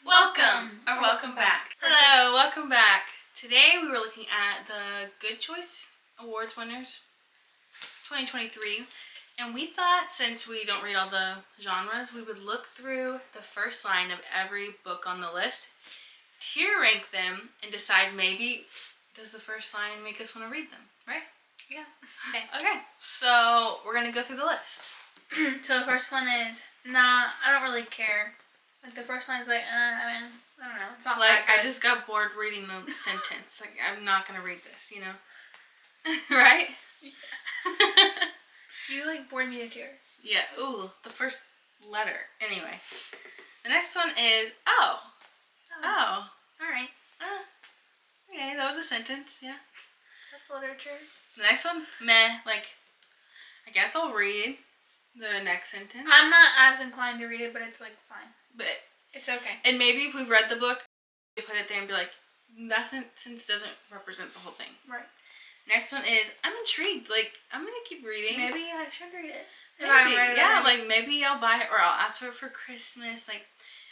Welcome back. Hello, welcome back. Today we were looking at the Good Choice Awards winners 2023, and we thought since we don't read all the genres, we would look through the first line of every book on the list, tier rank them, and decide maybe does the first line make us want to read them, right? Yeah. Okay, so we're going to go through the list. So the first one is, I don't really care. Like the first line's like, I don't know. It's not like that good. I just got bored reading the sentence. Like I'm not gonna read this, you know, right? Yeah. You like bored me to tears. Yeah. Ooh, the first letter. Anyway, the next one is oh. All right. Okay, that was a sentence. Yeah. That's literature. The next one's meh. Like, I guess I'll read the next sentence. I'm not as inclined to read it, but it's like fine. But it's okay. And maybe if we've read the book, we put it there and be like, that sentence doesn't represent the whole thing. Right. Next one is, I'm intrigued. Like, I'm going to keep reading. Maybe I should read it. Maybe. I read it already. Like, maybe I'll buy it or I'll ask for it for Christmas. Like,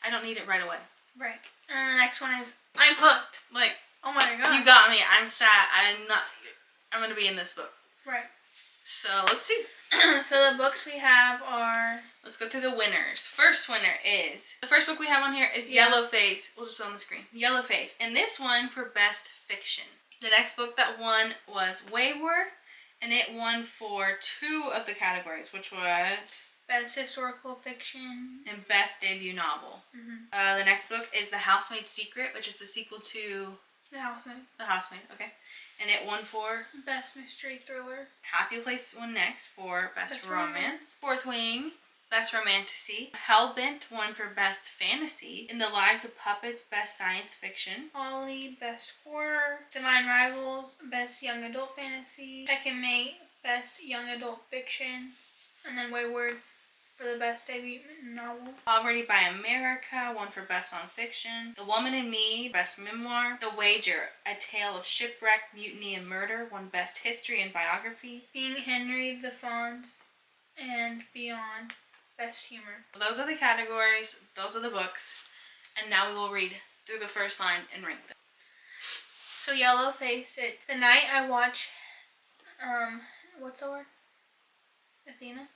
I don't need it right away. Right. And the next one is, I'm hooked. Like, oh my god. You got me. I'm sad. I'm going to be in this book. Right. So, let's see. So, the books we have are... Let's go through the winners. First winner is... The first book we have on here is Yellowface. We'll just put it on the screen. Yellowface. And this one for Best Fiction. The next book that won was Wayward. And it won for 2 of the categories, which was... Best Historical Fiction. And Best Debut Novel. Mm-hmm. The next book is The Housemaid's Secret, which is the sequel to... The Housemaid. The Housemaid, okay. And it won for... Best Mystery Thriller. Happy Place won next for Best Romance. Fourth Wing, Best Romantasy. Hellbent won for Best Fantasy. In the Lives of Puppets, Best Science Fiction. Ollie, Best Horror. Divine Rivals, Best Young Adult Fantasy. Second Mate, Best Young Adult Fiction. And then Wayward for the Best Debut Novel. Poverty by America won for Best Nonfiction. The Woman in Me, Best Memoir. The Wager, A Tale of Shipwreck, Mutiny, and Murder won Best History and Biography. Being Henry, The Fonz, and Beyond, Best Humor. Those are the categories. Those are the books. And now we will read through the first line and rank them. So Yellowface, it's the night I watch, what's the word? Athena?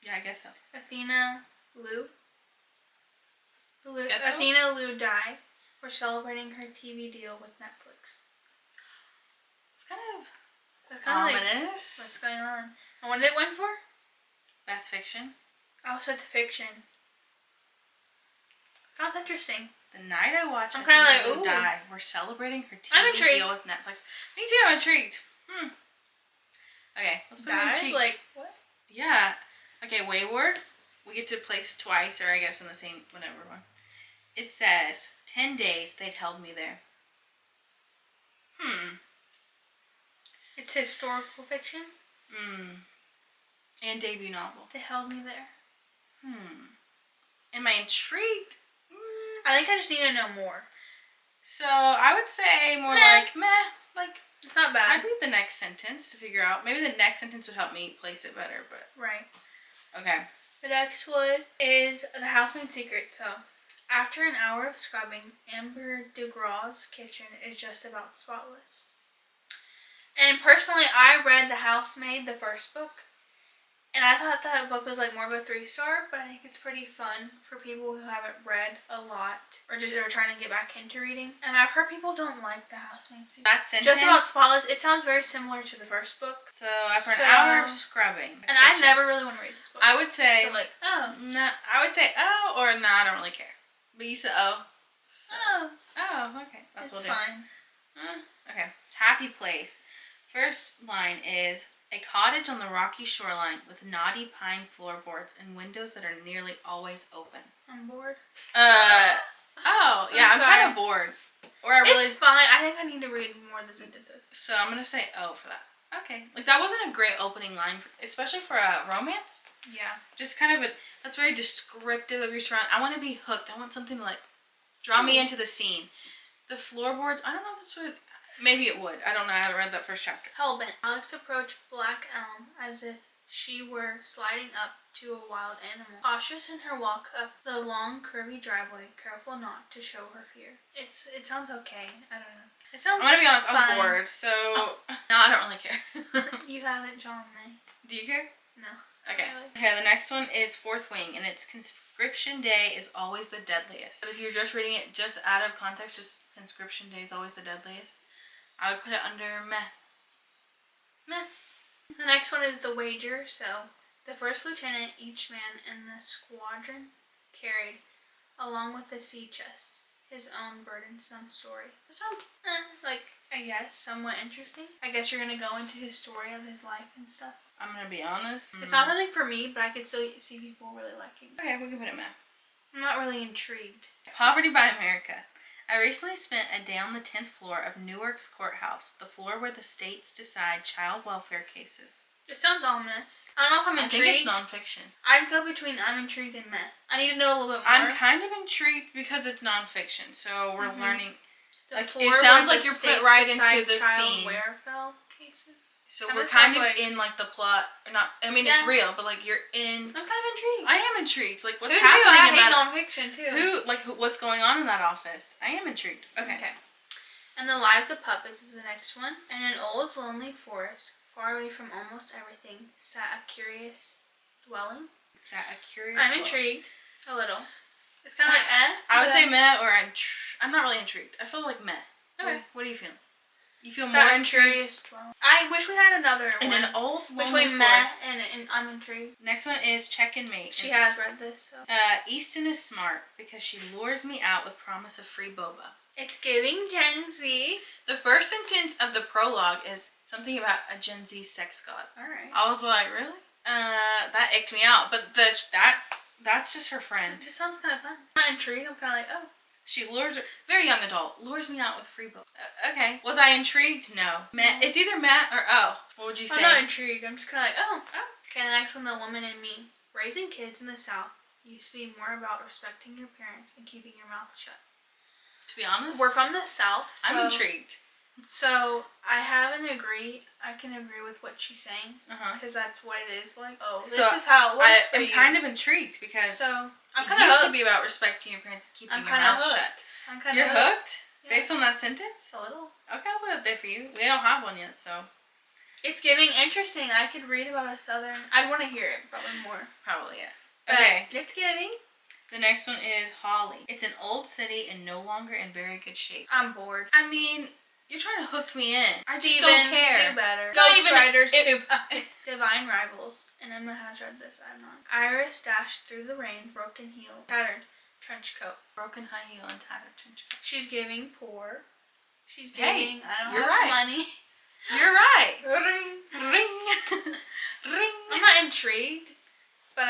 Yeah, I guess so. Athena Lou. Guess so? Athena Lou died. We're celebrating her TV deal with Netflix. It's kind of ominous. Like, what's going on? And what did it win for? Best Fiction. Oh, so it's fiction. Sounds interesting. The night I watch I'm kind of like, Lou die, we're celebrating her I'm TV intrigued. deal with Netflix. Me too, I'm intrigued. Okay, let's put it in cheek. Like, what? Yeah. Okay, Wayward. We get to place twice, or I guess in the same, whatever one. It says, 10 days they'd held me there. It's historical fiction? And debut novel. They held me there. Am I intrigued? I think I just need to know more. So, I would say more like, meh. Like, it's not bad. I'd read the next sentence to figure out. Maybe the next sentence would help me place it better, but... Right. Okay. The next one is The Housemaid's Secret. So, after an hour of scrubbing, Amber DeGraw's kitchen is just about spotless. And personally, I read The Housemaid, the first book. And I thought that book was like more of a 3-star, but I think it's pretty fun for people who haven't read a lot or just are trying to get back into reading. And I've heard people don't like The Housemaid's Secret. That sentence? Just about spotless. It sounds very similar to the first book. So after an hour of scrubbing. And I never really want to read this book. I would say. So like, oh. No, I would say oh or no, I don't really care. But you said oh. So. Oh, okay. That's what we'll do. Fine. Okay. Happy Place. First line is a cottage on the rocky shoreline with knotty pine floorboards and windows that are nearly always open. I'm bored. Oh, yeah, I'm kind of bored. Or I really... It's fine. I think I need to read more of the sentences. So I'm going to say oh for that. Okay. Like, that wasn't a great opening line, especially for a romance. Yeah. Just kind of that's very descriptive of your surroundings. I want to be hooked. I want something to, like, draw me into the scene. The floorboards, I don't know if this would... Maybe it would. I don't know. I haven't read that first chapter. Hellbent. Alex approached Black Elm as if she were sliding up to a wild animal. Cautious in her walk up the long, curvy driveway, careful not to show her fear. It sounds okay. I don't know. It sounds I'm gonna be honest, fun. I was bored, so no, I don't really care. You haven't drawn me. Do you care? No. Okay. Really. Okay, the next one is Fourth Wing, and it's conscription day is always the deadliest. But if you're just reading it just out of context, just conscription day is always the deadliest, I would put it under meh. Meh. The next one is the wager. So, the first lieutenant, each man in the squadron, carried, along with the sea chest, his own burdensome story. That sounds, like, I guess, somewhat interesting. I guess you're gonna go into his story of his life and stuff. I'm gonna be honest. It's not something for me, but I could still see people really liking it. Okay, we can put it meh. I'm not really intrigued. Poverty by America. I recently spent a day on the 10th floor of Newark's courthouse, the floor where the states decide child welfare cases. It sounds ominous. I don't know if I'm intrigued. I think it's nonfiction. I'd go between I'm intrigued and meh. I need to know a little bit more. I'm kind of intrigued because it's nonfiction, so we're learning. The like floor it sounds where like the you're states put right decide into the child scene. welfare cases. So Kinda we're kind of sounds like- in like the plot. Or not. I mean, it's real, but like you're in. I'm kind of intrigued. I am intrigued. Like what's Who knew? happening I in hate that? nonfiction too. What's going on in that office? I am intrigued. Okay. And the lives of puppets is the next one. In an old lonely forest, far away from almost everything, sat a curious dwelling. Sat a curious. I'm intrigued a little. It's kind of like I would but say meh, or I'm not really intrigued. I feel like meh. Okay. What do you feel? You feel sat more a intrigued? curious dwelling. I wish we had another In one. an old lonely Between meh forest. and I'm intrigued. Next one is check and mate. She has read this, so. Easton is smart because she lures me out with promise of free boba. It's giving Gen Z. The first sentence of the prologue is something about a Gen Z sex god. Alright. I was like, really? That icked me out. But that's just her friend. It just sounds kind of fun. I'm not intrigued. I'm kind of like, oh. She lures her, very young adult, lures me out with free boba. Okay. Was I intrigued? No. Meh. It's either meh or oh. What would you say? I'm not intrigued. I'm just kind of like, oh. Okay, the next one, The Woman in Me. Raising kids in the South used to be more about respecting your parents and keeping your mouth shut. To be honest, We're from the South, so I'm intrigued. So I can agree with what she's saying because that's what it is like. Oh, So this is how it was for I'm you. kind of intrigued because So I'm it kind of used hooked. to be about respecting your parents and keeping I'm your kinda mouth hooked. shut. I'm kind You're of hooked Yeah. based on that sentence? A little. Okay, I'll put it up there for you. We don't have one yet, so It's giving interesting. I could read about a Southern. I'd want to hear it probably more. probably yeah. But Okay. it's giving. The next one is Holly. It's an old city and no longer in very good shape. I'm bored. I mean, you're trying to hook me in. I just Steven, don't care. do better. It's not Ghost even- Riders it- too bad. Divine Rivals. And Emma has read this. I have not. Iris dashed through the rain, broken heel, tattered trench coat. Broken high heel and tattered trench coat. She's giving poor. She's Hey, giving. I don't you're have right. money. You're right. Ring. Ring. Ring. I'm not intrigued, but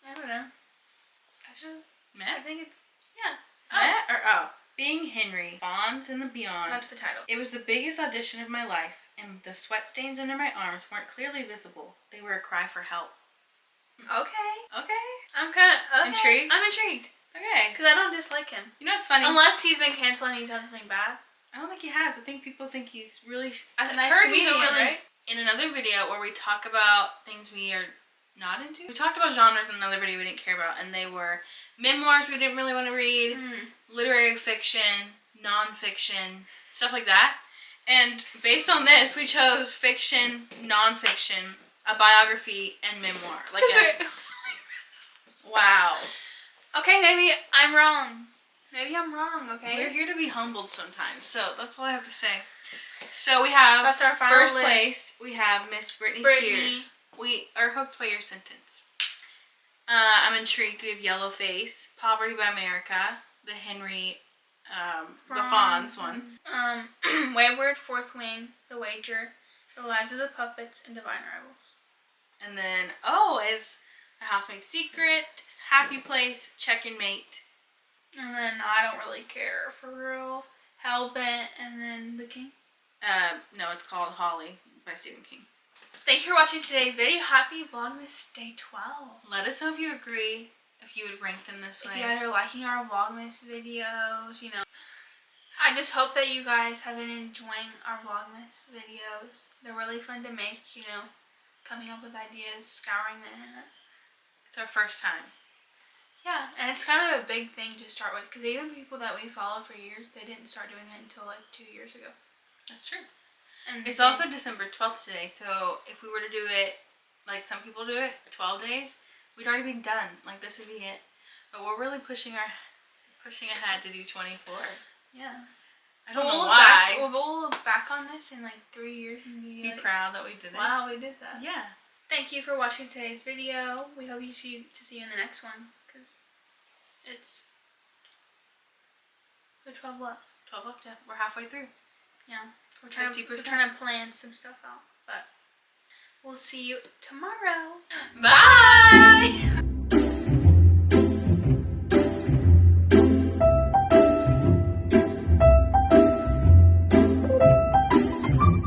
I don't know. I Meh? think it's yeah. Meh or oh. Being Henry, Bonds and the Beyond. That's the title. It was the biggest audition of my life, and the sweat stains under my arms weren't clearly visible. They were a cry for help. Okay. Okay. I'm kind of Intrigued? I'm intrigued Okay. because I don't dislike him You know what's funny? unless he's been canceled and he's done something bad. I don't think he has. I think people think he's really. I A nice heard he's a comedian, really. right? In another video where we talk about things we are not into, we talked about genres in another video we didn't care about, and they were memoirs we didn't really want to read, literary fiction, non-fiction, stuff like that. And based on this, we chose fiction, non-fiction, a biography, and memoir. Like wow. Okay, maybe I'm wrong. Maybe I'm wrong. Okay. We're here to be humbled sometimes, so that's all I have to say. So we have That's our final first list. place. We have Miss Britney Britney. Spears. We are hooked by your sentence. I'm intrigued. We have Yellow Face, Poverty by America, the Henry, the Fonz one. Wayward, Fourth Wing, The Wager, The Lives of the Puppets, and Divine Rivals. And then O is A Housemaid's Secret, Happy Place, Check and Mate. And then I don't really care for real. Hellbent, and then The King. No, it's called Holly by Stephen King. Thank you for watching today's video. Happy Vlogmas Day 12. Let us know if you agree, if you would rank them this way. If you guys are liking our Vlogmas videos, you know. I just hope that you guys have been enjoying our Vlogmas videos. They're really fun to make, you know, coming up with ideas, scouring the internet. It's our first time. Yeah, and it's kind of a big thing to start with, because even people that we follow for years, they didn't start doing it until like 2 years ago. That's true. And It's also December 12th today, so if we were to do it like some people do it, 12 days, we'd already be done. Like, this would be it. But we're really pushing ahead to do 24. Yeah. I don't know why. We'll look back on this in like 3 years and Be like, proud that we did it. wow, we did that. Yeah. Thank you for watching today's video. We hope to see you in the next one, because it's the 12 left. 12 left, yeah. We're halfway through. Yeah. We're trying 50%. to plan some stuff out, but we'll see you tomorrow. Bye!